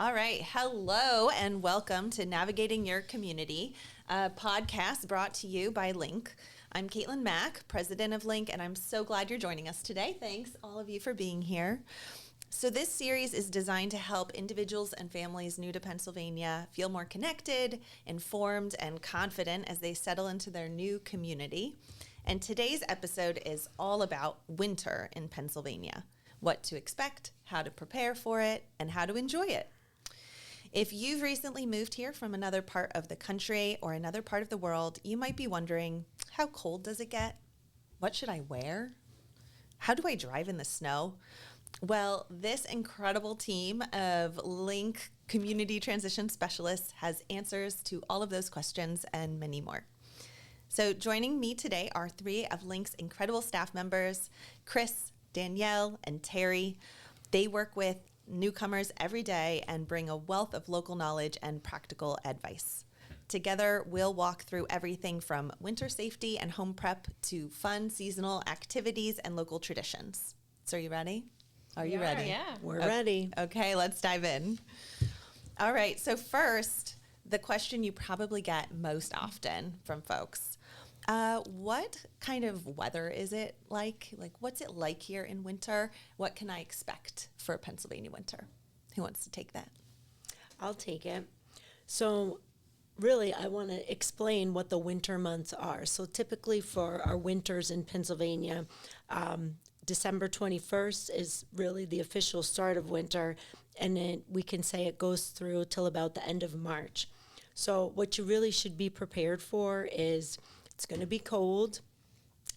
All right. Hello and welcome to Navigating Your Community, a podcast brought to you by LINC. I'm Caitlin Mack, president of LINC, and I'm so glad you're joining us today. Thanks, all of you, for being here. So this series is designed to help individuals and families new to Pennsylvania feel more connected, informed, and confident as they settle into their new community. And today's episode is all about winter in Pennsylvania, what to expect, how to prepare for it, and how to enjoy it. If you've recently moved here from another part of the country or another part of the world, you might be wondering, how cold does it get? What should I wear? How do I drive in the snow? Well, this incredible team of LINC community transition specialists has answers to all of those questions and many more. So joining me today are three of LINC's incredible staff members, Chris, Danielle, and Terry. They work with newcomers every day and bring a wealth of local knowledge and practical advice. Together, we'll walk through everything from winter safety and home prep to fun seasonal activities and local traditions. So are you ready? Are you ready? Yeah. We're ready. Okay, let's dive in. All right, so first, the question you probably get most often from folks. What kind of weather is it like? Like, what's it like here in winter? What can I expect for Pennsylvania winter? Who wants to take that? I'll take it. So really, I want to explain what the winter months are. So typically for our winters in Pennsylvania, December 21st is really the official start of winter, and then we can say it goes through till about the end of March. So what you really should be prepared for is it's going to be cold.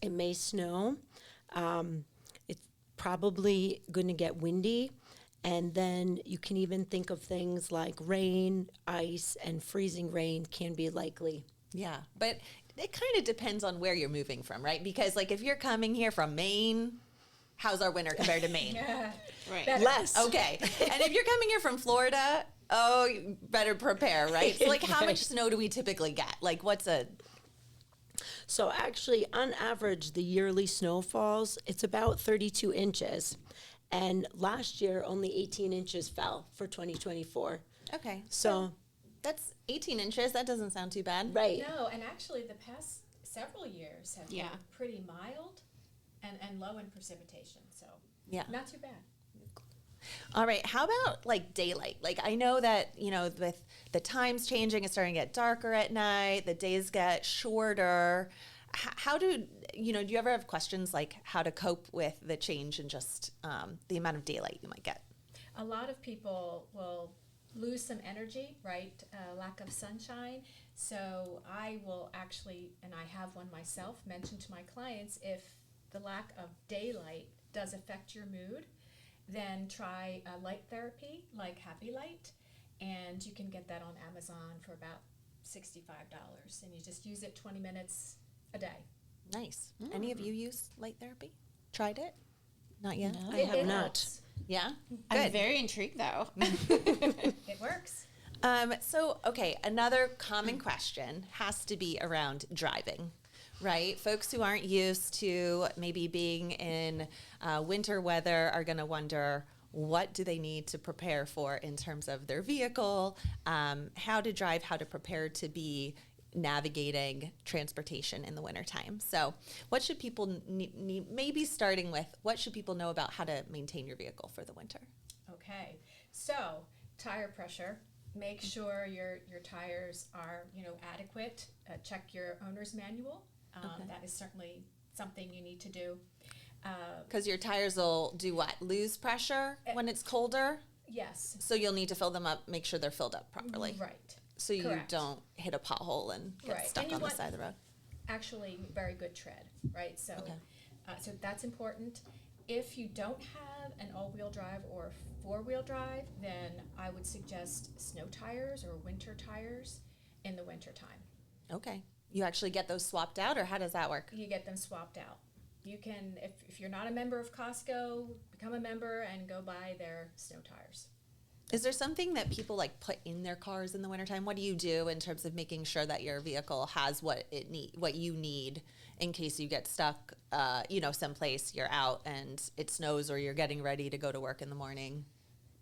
It may snow. It's probably going to get windy. And then you can even think of things like rain, ice, and freezing rain can be likely. Yeah, but it kind of depends on where you're moving from, right? Because like if you're coming here from Maine, how's our winter compared to Maine? Right. Less. Okay. And if you're coming here from Florida, oh, you better prepare, right? So like how much snow do we typically get? Like what's a... So actually, on average, the yearly snowfalls, it's about 32 inches. And last year, only 18 inches fell for 2024. Okay. So, That's 18 inches. That doesn't sound too bad. right. No, and actually the past several years have been pretty mild and low in precipitation, so Yeah. not too bad. All right. How about like daylight? Like I know that, you know, with the times changing, it's starting to get darker at night, the days get shorter. How do you ever have questions like how to cope with the change in just the amount of daylight you might get? A lot of people will lose some energy, right? Lack of sunshine. So I will actually, and I have one myself, mention to my clients if the lack of daylight does affect your mood, then try light therapy like Happy Light, and you can get that on Amazon for about $65, and you just use it 20 minutes a day. Nice. Any of you use light therapy? Tried it? Not yet? I have It not. helps. Yeah? I'm Good. very intrigued, though. It works. Okay, another common question has to be around driving, right? Folks who aren't used to maybe being in winter weather are going to wonder, what do they need to prepare for in terms of their vehicle, how to drive, how to prepare to be navigating transportation in the wintertime. So what should people need, maybe starting with, what should people know about how to maintain your vehicle for the winter? Okay, so tire pressure. Make sure your tires are adequate. Check your owner's manual. Okay. That is certainly something you need to do. Because your tires will do what? Lose pressure when it's colder? Yes. So you'll need to fill them up, make sure they're filled up properly. Right. So you Correct. don't hit a pothole and get Right. stuck And you on the want- side of the road. Actually, very good tread, right? So, Okay. So that's important. If you don't have an all-wheel drive or four-wheel drive, then I would suggest snow tires or winter tires in the wintertime. Okay. You actually get those swapped out, or how does that work? You get them swapped out. You can, if you're not a member of Costco, become a member and go buy their snow tires. Is there something that people like put in their cars in the wintertime? What do you do in terms of making sure that your vehicle has what you need in case you get stuck, someplace you're out and it snows or you're getting ready to go to work in the morning?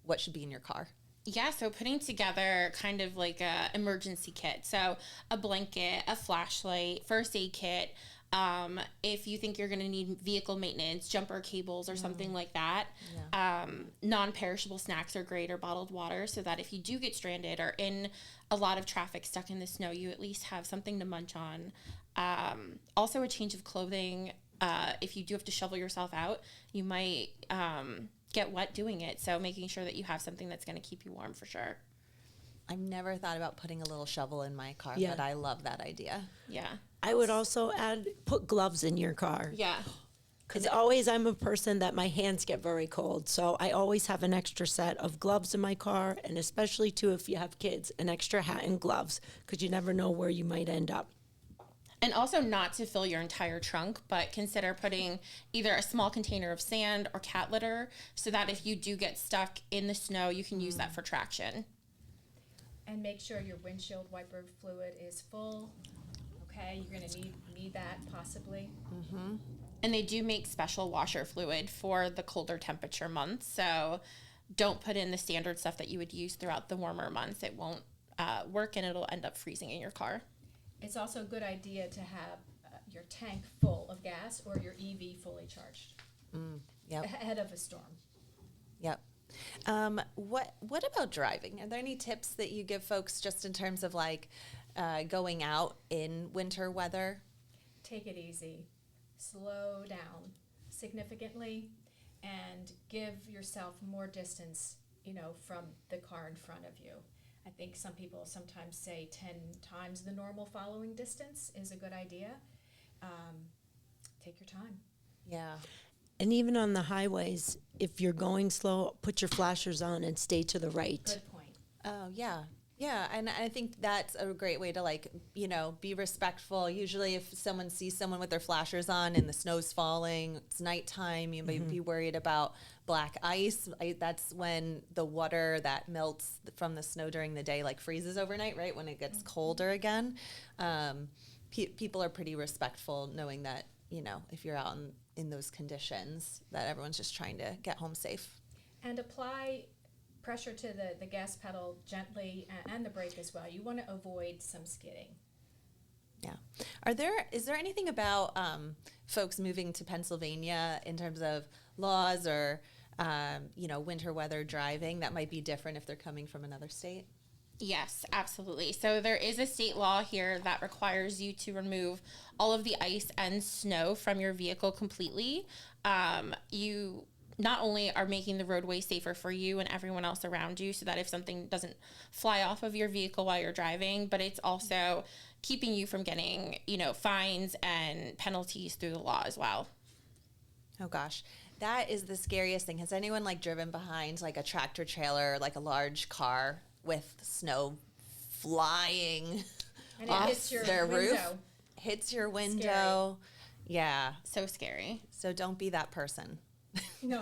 What should be in your car? Yeah, so putting together kind of like a emergency kit. So a blanket, a flashlight, first aid kit. If you think you're going to need vehicle maintenance, jumper cables or something like that. Yeah. Non-perishable snacks are great, or bottled water, so that if you do get stranded or in a lot of traffic stuck in the snow, you at least have something to munch on. Also a change of clothing. If you do have to shovel yourself out, you might get wet doing it. So making sure that you have something that's going to keep you warm for sure. I've never thought about putting a little shovel in my car, Yeah. but I love that idea. Yeah. I would also add, put gloves in your car. Yeah. Because always I'm a person that my hands get very cold. So I always have an extra set of gloves in my car, and especially too if you have kids, an extra hat and gloves, because you never know where you might end up. And also not to fill your entire trunk, but consider putting either a small container of sand or cat litter, so that if you do get stuck in the snow, you can use that for traction. And make sure your windshield wiper fluid is full. Okay, you're going to need that possibly. And they do make special washer fluid for the colder temperature months. So don't put in the standard stuff that you would use throughout the warmer months. It won't work, and it'll end up freezing in your car. It's also a good idea to have your tank full of gas or your EV fully charged Yep. ahead of a storm. Yep. What about driving? Are there any tips that you give folks just in terms of like going out in winter weather? Take it easy. Slow down significantly and give yourself more distance, from the car in front of you. I think some people sometimes say 10 times the normal following distance is a good idea. Take your time. Yeah. And even on the highways, if you're going slow, put your flashers on and stay to the right. Good point. Oh, yeah. Yeah, and I think that's a great way to be respectful. Usually if someone sees someone with their flashers on and the snow's falling, it's nighttime, you may be worried about black ice. That's when the water that melts from the snow during the day freezes overnight, right? When it gets colder again. People are pretty respectful knowing that, if you're out in those conditions, that everyone's just trying to get home safe. And apply pressure to the gas pedal gently and the brake as well. You want to avoid some skidding. Yeah. Is there anything about folks moving to Pennsylvania in terms of laws or, winter weather driving that might be different if they're coming from another state? Yes, absolutely. So there is a state law here that requires you to remove all of the ice and snow from your vehicle completely. You not only are making the roadway safer for you and everyone else around you, so that if something doesn't fly off of your vehicle while you're driving, but it's also keeping you from getting, fines and penalties through the law as well. Oh gosh, that is the scariest thing. Has anyone driven behind a tractor trailer, a large car with snow flying And it off hits your their roof? window. Hits your window. Yeah. So scary. So don't be that person. No.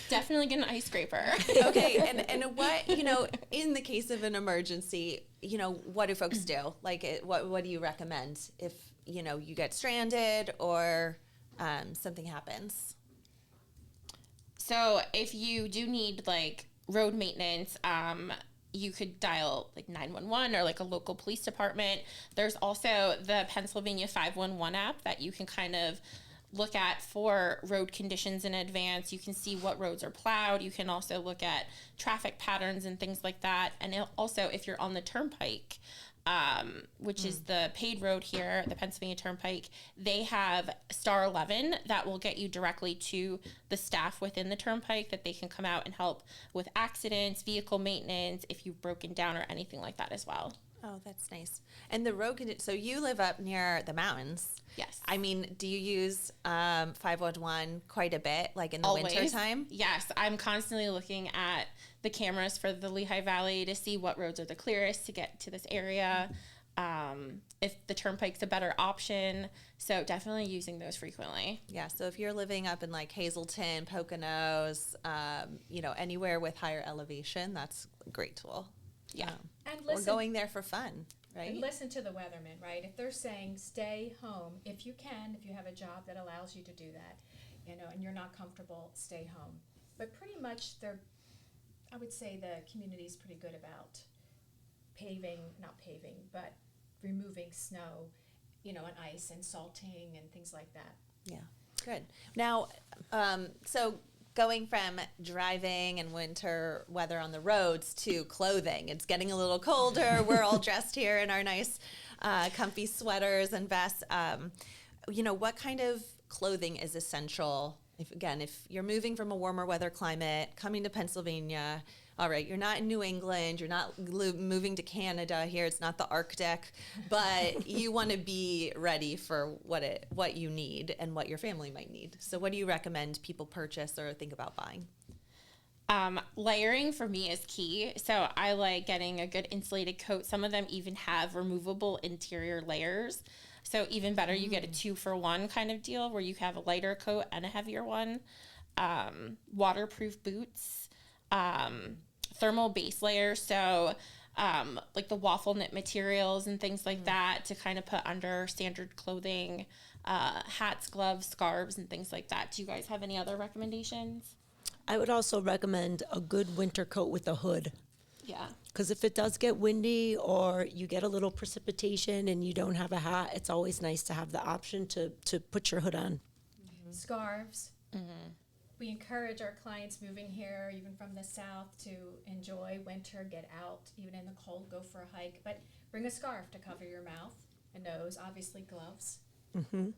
Definitely get an ice scraper. Okay, and what, in the case of an emergency, what do folks do? What do you recommend if, you get stranded or something happens? So if you do need road maintenance, you could dial 911 or a local police department. There's also the Pennsylvania 511 app that you can kind of look at for road conditions in advance. You can see what roads are plowed. You can also look at traffic patterns and things like that. And also, if you're on the turnpike, which is the paid road here, the Pennsylvania Turnpike, they have Star 11 that will get you directly to the staff within the turnpike that they can come out and help with accidents, vehicle maintenance, if you've broken down or anything like that as well. Oh, that's nice. And the road so you live up near the mountains. Yes. I mean, do you use 511 quite a bit, in the Always. winter time? Yes, I'm constantly looking at the cameras for the Lehigh Valley to see what roads are the clearest to get to this area, if the turnpike's a better option. So definitely using those frequently. Yeah, so if you're living up in Hazelton, Poconos, anywhere with higher elevation, that's a great tool. Yeah. And We're listen, going there for fun, right? and listen to the weathermen, right? If they're saying stay home, if you have a job that allows you to do that, and you're not comfortable, stay home. But pretty much they're I would say the community is pretty good about not paving, but removing snow, and ice and salting and things like that. Yeah, good. Now, so going from driving and winter weather on the roads to clothing, it's getting a little colder. We're all dressed here in our nice, comfy sweaters and vests. What kind of clothing is essential? If you're moving from a warmer weather climate, coming to Pennsylvania, all right, you're not in New England, you're not moving to Canada here, it's not the Arctic, but you want to be ready for what you need and what your family might need. So what do you recommend people purchase or think about buying? Layering for me is key. So I like getting a good insulated coat. Some of them even have removable interior layers. So even better, you get a 2-for-1 kind of deal where you have a lighter coat and a heavier one. Waterproof boots, thermal base layers. So like the waffle knit materials and things like that to kind of put under standard clothing, hats, gloves, scarves, and things like that. Do you guys have any other recommendations? I would also recommend a good winter coat with a hood. Yeah. Because if it does get windy or you get a little precipitation and you don't have a hat, it's always nice to have the option to put your hood on. Mm-hmm. Scarves. Mm-hmm. We encourage our clients moving here, even from the south, to enjoy winter, get out, even in the cold, go for a hike. But bring a scarf to cover your mouth and nose, obviously gloves. Mm-hmm.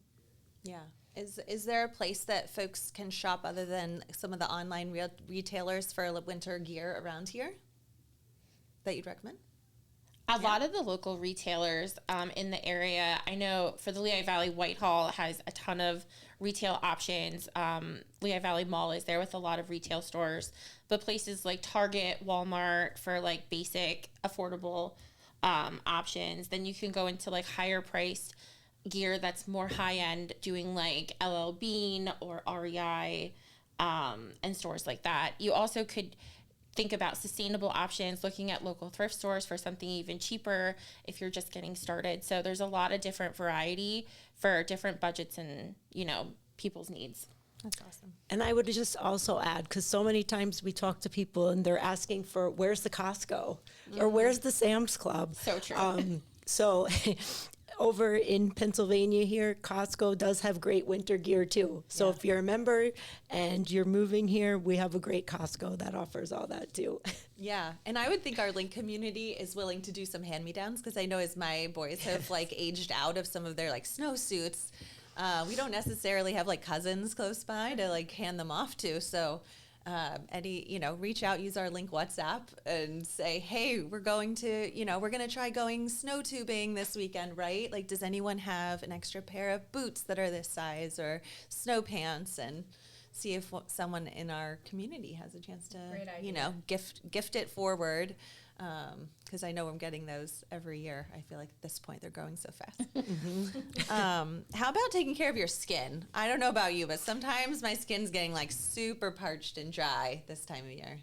Yeah. Is there a place that folks can shop other than some of the online retailers for winter gear around here that you'd recommend? A lot of the local retailers in the area, I know for the Lehigh Valley, Whitehall has a ton of retail options. Lehigh Valley Mall is there with a lot of retail stores, but places like Target, Walmart for like basic, affordable options. Then you can go into like higher priced gear that's more high end, doing like LL Bean or REI and stores like that. You also could think about sustainable options, looking at local thrift stores for something even cheaper if you're just getting started. So there's a lot of different variety for different budgets and, people's needs. That's awesome. And I would just also add, because so many times we talk to people and they're asking for, where's the Costco or where's the Sam's Club? So true. So over in Pennsylvania here, Costco does have great winter gear too. So if you're a member and you're moving here, we have a great Costco that offers all that too. Yeah, and I would think our LINC community is willing to do some hand-me-downs, because I know as my boys have like aged out of some of their like snowsuits, we don't necessarily have like cousins close by to like hand them off to. So reach out, use our LINC WhatsApp and say, hey, we're going to try going snow tubing this weekend, right? Like, does anyone have an extra pair of boots that are this size or snow pants? And see if someone in our community has a chance to, gift it forward. Because I know I'm getting those every year. I feel like at this point they're growing so fast. How about taking care of your skin? I don't know about you, but sometimes my skin's getting like super parched and dry this time of year.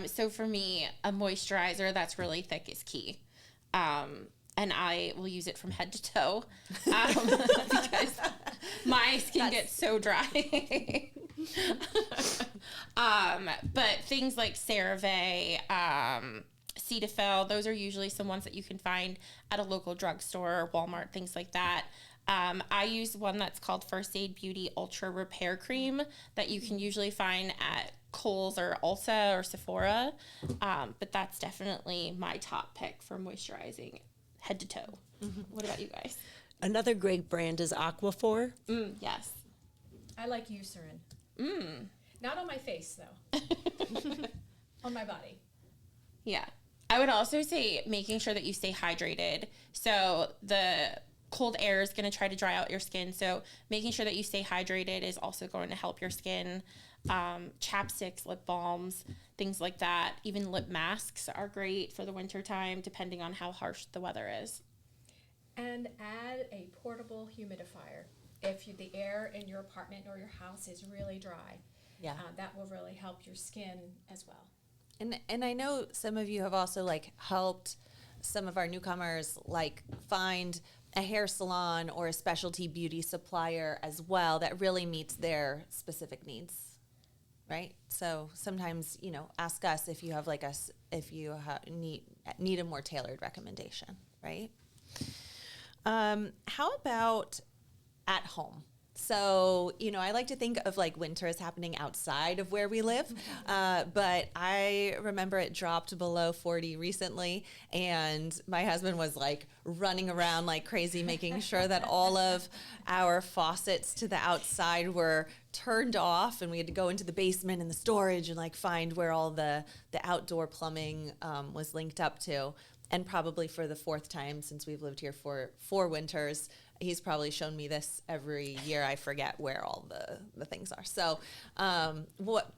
So for me, a moisturizer that's really thick is key. And I will use it from head to toe because my skin gets so dry. But things like CeraVe, Cetaphil, those are usually some ones that you can find at a local drugstore or Walmart, things like that. I use one that's called First Aid Beauty Ultra Repair Cream that you can usually find at Kohl's or Ulta or Sephora. But that's definitely my top pick for moisturizing head to toe. Mm-hmm. What about you guys? Another great brand is Aquaphor. Yes. I like Eucerin. Not on my face, though. On my body. Yeah. I would also say making sure that you stay hydrated. So the cold air is going to try to dry out your skin. So making sure that you stay hydrated is also going to help your skin. Chapsticks, lip balms, things like that. Even lip masks are great for the winter time, depending on how harsh the weather is. And add a portable humidifier if the air in your apartment or your house is really dry. Yeah, that will really help your skin as well. And I know some of you have also like helped some of our newcomers like find a hair salon or a specialty beauty supplier as well that really meets their specific needs. right? So sometimes, ask us if you have if you need a more tailored recommendation, right? How about at home? So, I like to think of winter as happening outside of where we live. But I remember it dropped below 40 recently, and my husband was running around like crazy, making sure that all of our faucets to the outside were turned off, and we had to go into the basement and the storage and find where all the outdoor plumbing was linked up to. And probably for the fourth time since we've lived here for 4 winters, he's probably shown me this every year. I forget where all the things are. So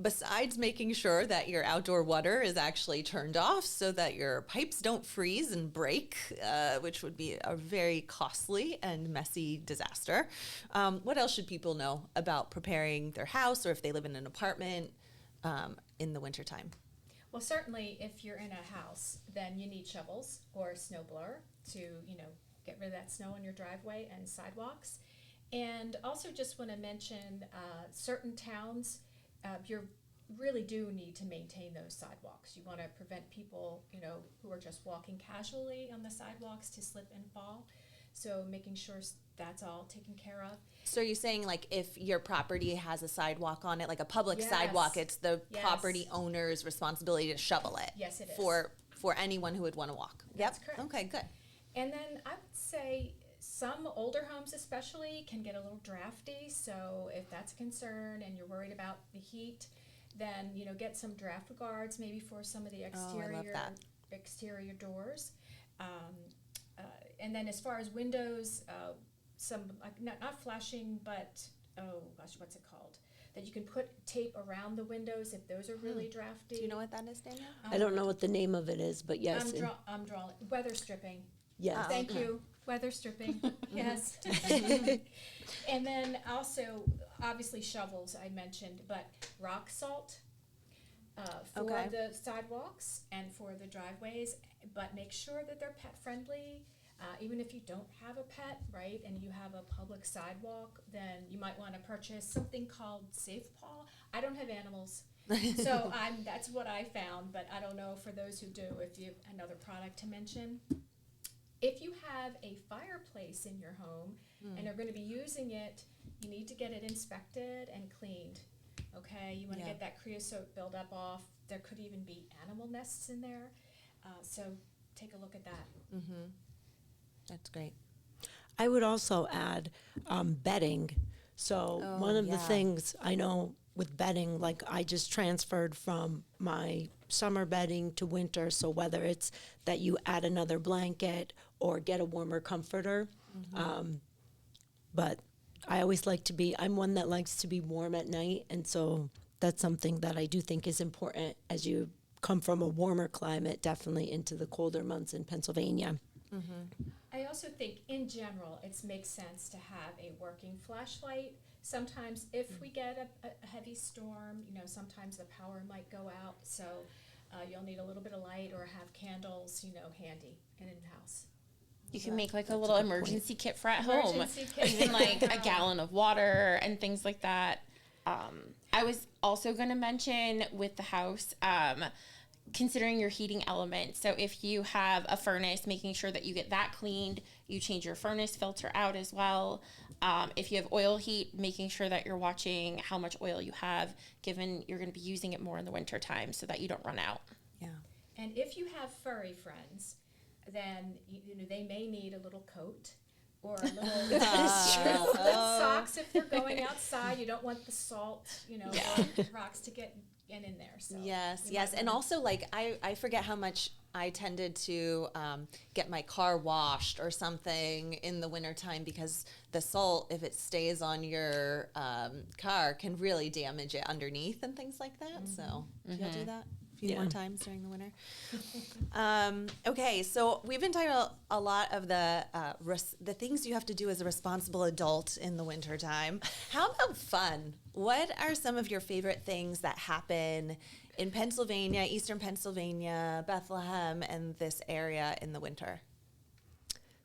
besides making sure that your outdoor water is actually turned off so that your pipes don't freeze and break, which would be a very costly and messy disaster, what else should people know about preparing their house, or if they live in an apartment in the wintertime? Well, certainly if you're in a house, then you need shovels or a snow blower to, get rid of that snow on your driveway and sidewalks. And also just want to mention certain towns, you really do need to maintain those sidewalks. You want to prevent people, who are just walking casually on the sidewalks to slip and fall. So making sure that's all taken care of. So are you saying if your property has a sidewalk on it, like a public Yes. sidewalk, it's the Yes. property owner's responsibility to shovel it? Yes, it is. For anyone who would want to walk. That's Yep. correct. Okay, good. And then I would say some older homes especially can get a little drafty. So if that's a concern and you're worried about the heat, then, get some draft guards maybe for some of the I love that. exterior doors. And then as far as windows, some not flashing, but what's it called? That you can put tape around the windows if those are really drafty. Do you know what that is, Danielle? I don't know what the name of it is, but yes. I'm drawing weather stripping. Yes. Thank okay. you. Weather stripping. Yes. And then also, obviously shovels I mentioned, but rock salt for Okay. the sidewalks and for the driveways, but make sure that they're pet friendly. Even if you don't have a pet, right, and you have a public sidewalk, then you might want to purchase something called Safe Paw. I don't have animals, so that's what I found, but I don't know for those who do if you have another product to mention. If you have a fireplace in your home and are going to be using it, you need to get it inspected and cleaned. Okay, you want to get that creosote buildup off. There could even be animal nests in there, so take a look at that. Mm-hmm. That's great. I would also add bedding. So one of the things I know with bedding, I just transferred from my summer bedding to winter. So whether it's that you add another blanket or get a warmer comforter, but I always I'm one that likes to be warm at night. And so that's something that I do think is important as you come from a warmer climate, definitely into the colder months in Pennsylvania. Mm-hmm. I also think in general it makes sense to have a working flashlight. Sometimes if we get a heavy storm, sometimes the power might go out, so you'll need a little bit of light or have candles, handy and in-house. You can make a little emergency kit for at home. Emergency kit. Even a gallon of water and things like that. I was also going to mention with the house, considering your heating element. So if you have a furnace, making sure that you get that cleaned, you change your furnace filter out as well. If you have oil heat, making sure that you're watching how much oil you have, given you're going to be using it more in the winter time so that you don't run out. Yeah. And if you have furry friends, then they may need a little coat or a little socks if they're going outside. You don't want the salt, or rocks to get in there. So Yes. And also, I forget how much I tended to get my car washed or something in the wintertime, because the salt, if it stays on your car, can really damage it underneath and things like that. Mm-hmm. So you'll do that a few more times during the winter. Okay, so we've been talking about a lot of the things you have to do as a responsible adult in the wintertime. How about fun? What are some of your favorite things that happen in Pennsylvania, Eastern Pennsylvania, Bethlehem, and this area in the winter?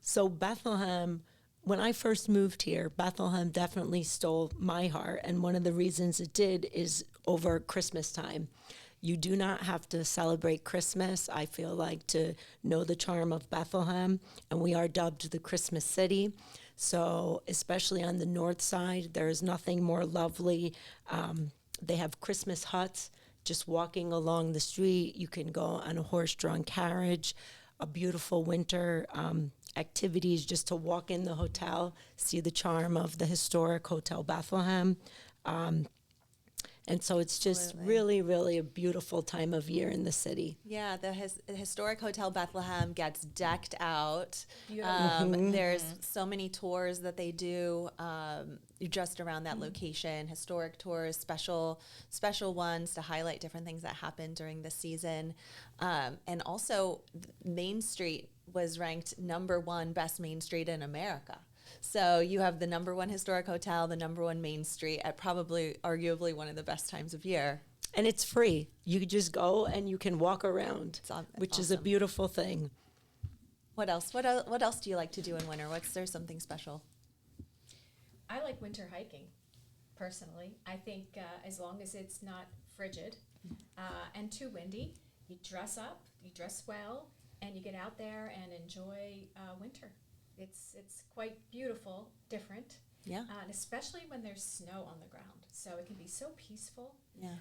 So Bethlehem, when I first moved here, Bethlehem definitely stole my heart. And one of the reasons it did is over Christmas time. You do not have to celebrate Christmas, I feel like, to know the charm of Bethlehem, and we are dubbed the Christmas City. So especially on the north side, there is nothing more lovely. They have Christmas huts. Just walking along the street, you can go on a horse-drawn carriage, a beautiful winter activities just to walk in the hotel, see the charm of the historic Hotel Bethlehem. And so it's just really, really a beautiful time of year in the city. Yeah, the historic Hotel Bethlehem gets decked out. There's so many tours that they do just around that location, historic tours, special ones to highlight different things that happened during the season. And also, Main Street was ranked #1 best Main Street in America. So you have the #1 historic hotel, the #1 Main Street at probably arguably one of the best times of year. And it's free. You just go and you can walk around, which awesome. is a beautiful thing. What else? What else do you like to do in winter? What's there something special? I like winter hiking, personally. I think as long as it's not frigid and too windy, you dress up, you dress well, and you get out there and enjoy winter. It's quite beautiful, different. Yeah. And especially when there's snow on the ground. So it can be so peaceful. Yeah.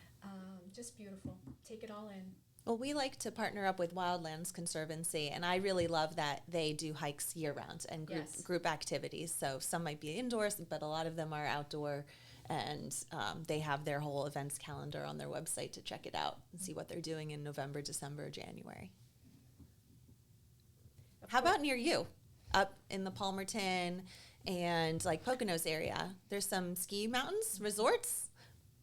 Just beautiful. Take it all in. Well, we like to partner up with Wildlands Conservancy, and I really love that they do hikes year-round and group activities. So some might be indoors, but a lot of them are outdoor, and they have their whole events calendar on their website to check it out and see what they're doing in November, December, January. How about near you? Up in the Palmerton and like Poconos area, there's some ski mountains, resorts,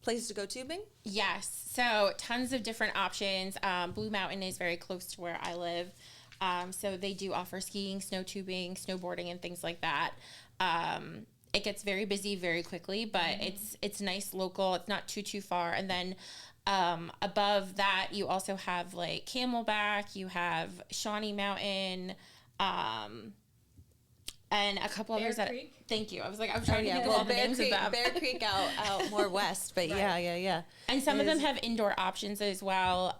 places to go tubing? Yes, so tons of different options. Blue Mountain is very close to where I live. So they do offer skiing, snow tubing, snowboarding, and things like that. It gets very busy very quickly, but it's nice local. It's not too far. And then above that, you also have like Camelback. You have Shawnee Mountain. And a couple others that. Thank you. I was trying to think of all the names of them. Bear Creek out more west, but yeah. And some of them have indoor options as well.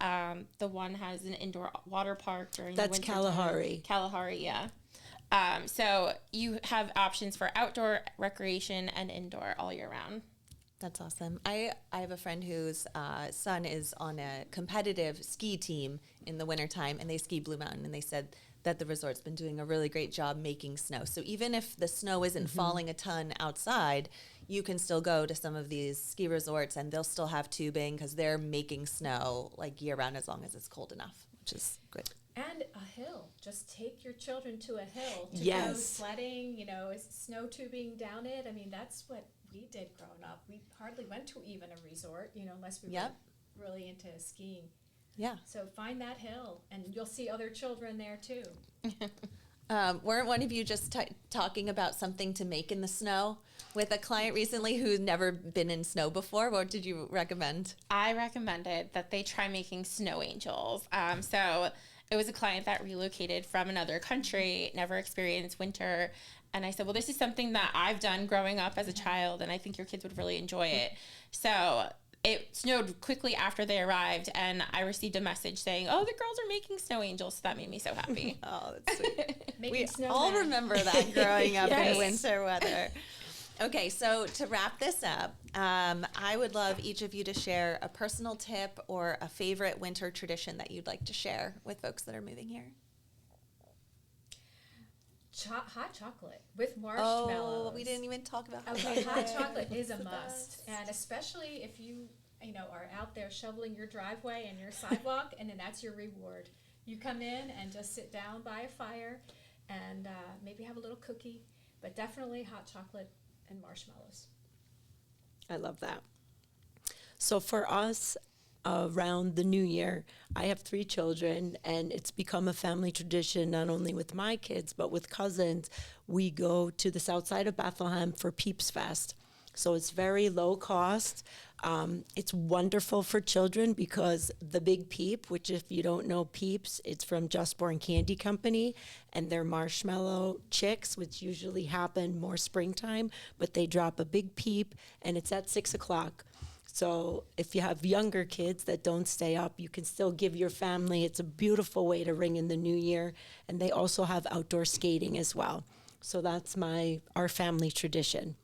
The one has an indoor water park during the winter. That's Kalahari. Kalahari, yeah. So you have options for outdoor recreation and indoor all year round. That's awesome. I have a friend whose son is on a competitive ski team in the wintertime, and they ski Blue Mountain, and they said that the resort's been doing a really great job making snow. So even if the snow isn't falling a ton outside, you can still go to some of these ski resorts, and they'll still have tubing because they're making snow like year-round as long as it's cold enough, which is good. And a hill. Just take your children to a hill to go Yes. sledding, snow tubing down it. I mean, that's what we did growing up. We hardly went to even a resort, unless we were really into skiing. Yeah. So find that hill, and you'll see other children there too. Weren't one of you just talking about something to make in the snow with a client recently who's never been in snow before? What did you recommend? I recommended that they try making snow angels. So it was a client that relocated from another country, never experienced winter. And I said, well, this is something that I've done growing up as a child, and I think your kids would really enjoy it. So it snowed quickly after they arrived, and I received a message saying, oh, the girls are making snow angels. So that made me so happy. Oh, that's sweet. Making We all remember that growing up Yes. in winter weather. Okay, so to wrap this up, I would love each of you to share a personal tip or a favorite winter tradition that you'd like to share with folks that are moving here. Hot chocolate with marshmallows. Oh, we didn't even talk about Okay, hot chocolate. chocolate is a It's the must, best. and especially if you are out there shoveling your driveway and your sidewalk, and then that's your reward. You come in and just sit down by a fire, and maybe have a little cookie, but definitely hot chocolate and marshmallows. I love that. So for us, around the new year, I have 3 children, and it's become a family tradition, not only with my kids, but with cousins. We go to the south side of Bethlehem for Peeps Fest. So it's very low cost. It's wonderful for children because the Big Peep, which if you don't know Peeps, it's from Just Born Candy Company, and they're marshmallow chicks, which usually happen more springtime, but they drop a Big Peep, and it's at 6 o'clock. So if you have younger kids that don't stay up, you can still give your family. It's a beautiful way to ring in the new year. And they also have outdoor skating as well. So that's our family tradition.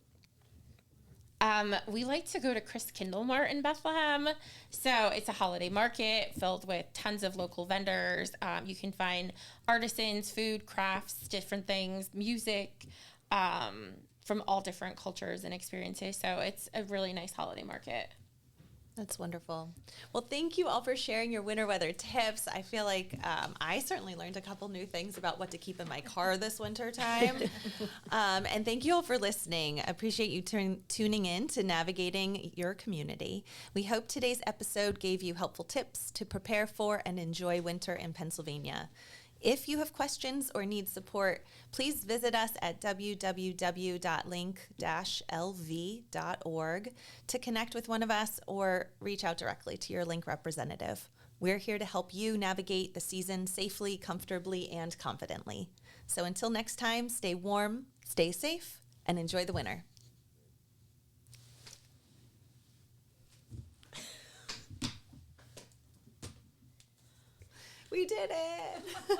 We like to go to Chris Kindlemart in Bethlehem. So it's a holiday market filled with tons of local vendors. You can find artisans, food, crafts, different things, music, from all different cultures and experiences. So it's a really nice holiday market. That's wonderful. Well, thank you all for sharing your winter weather tips. I feel like I certainly learned a couple new things about what to keep in my car this winter time. And thank you all for listening. I appreciate you tuning in to Navigating Your Community. We hope today's episode gave you helpful tips to prepare for and enjoy winter in Pennsylvania. If you have questions or need support, please visit us at www.linc-lv.org to connect with one of us or reach out directly to your LINC representative. We're here to help you navigate the season safely, comfortably, and confidently. So until next time, stay warm, stay safe, and enjoy the winter. We did it!